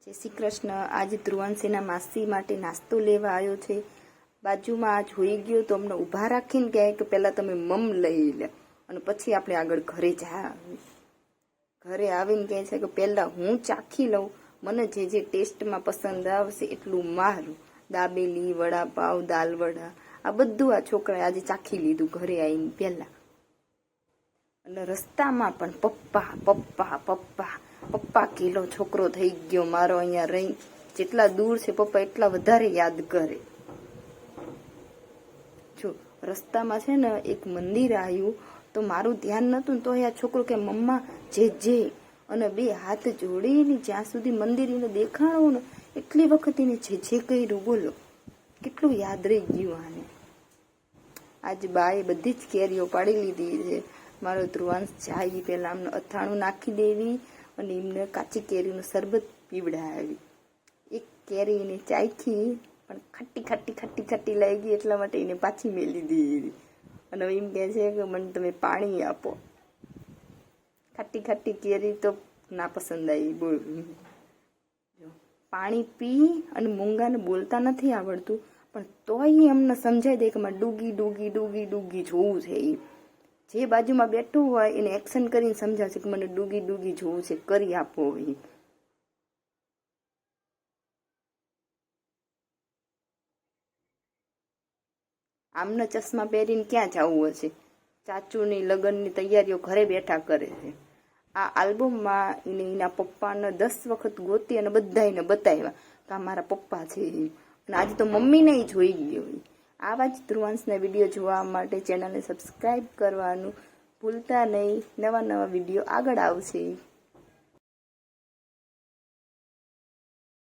જય શ્રી કૃષ્ણ। આજે ધ્રુવાંશીના માસી માટે નાસ્તો લેવા આવ્યો છે। બાજુમાં આ જોઈ ગયો તો અમને ઊભા રાખીને કહે કે પહેલાં તમે મમ લઈ લે અને પછી આપણે આગળ ઘરે જા। ઘરે આવીને કહે છે કે પહેલાં હું ચાખી લઉં, મને જે જે ટેસ્ટમાં પસંદ આવશે એટલું મારું। દાબેલી, વડાપાવ, દાલ વડા આ બધું આ છોકરાએ આજે ચાખી લીધું ઘરે આવીને પહેલાં। અને રસ્તામાં પણ પપ્પા પપ્પા પપ્પા પપ્પા કિલો છોકરો થઈ ગયો મારો। અહીંયા રહી જેટલા દૂર છે પપ્પા એટલા વધારે યાદ કરે। જો રસ્તામાં છે ને એક મંદિર આવ્યું તો મારું ધ્યાન નહોતું ને તો આ છોકરો કે મમ્મા જે જે, અને બે હાથ જોડીને જ્યાં સુધી મંદિર એને દેખાણું ને એટલી વખત એને જે જે કર્યું બોલો કેટલું યાદ રહી ગયું આને। આજ બાએ બધી જ કેરીઓ પાડી લીધી છે। મારો ધ્રુવાંશ જાય પહેલાં અમને અથાણું નાખી દેવી અને એમને કાચી કેરીનું શરબત પીવડાવી। એક કેરી એને ચાખી પણ ખટ્ટી ખટ્ટી ખટ્ટી ખટ્ટી લાગી એટલા માટે એને પાછી મેલી દીધી અને એમ કહે છે કે મને તમે પાણી આપો। ખટ્ટી ખટ્ટી કેરી તો ના પસંદ આવી બોલ। પાણી પી અને મૂંગાને બોલતા નથી આવડતું પણ તોય અમને સમજાઈ દે કે મારે ડૂગી ડૂગી ડૂગી ડૂગી જોવું છે। જે બાજુમાં બેઠું હોય એને એક્શન કરીને સમજાવશે કે મને ડૂગી ડૂગી જોવું છે, કરી આપો। આમને ચશ્મા પહેરીને ક્યાં જવું હશે? ચાચુની લગ્નની તૈયારીઓ ઘરે બેઠા કરે છે। આ આલ્બમમાં એને એના પપ્પાને 10 વખત ગોતી અને બધાને બતાવ્યા કે આ મારા પપ્પા છે અને આજે તો મમ્મીને જોઈ ગયો। આવા જ ધ્રુવાંશના વિડીયો જોવા માટે ચેનલને સબસ્ક્રાઈબ કરવાનું ભૂલતા નહીં। નવા નવા વિડીયો આગળ આવશે।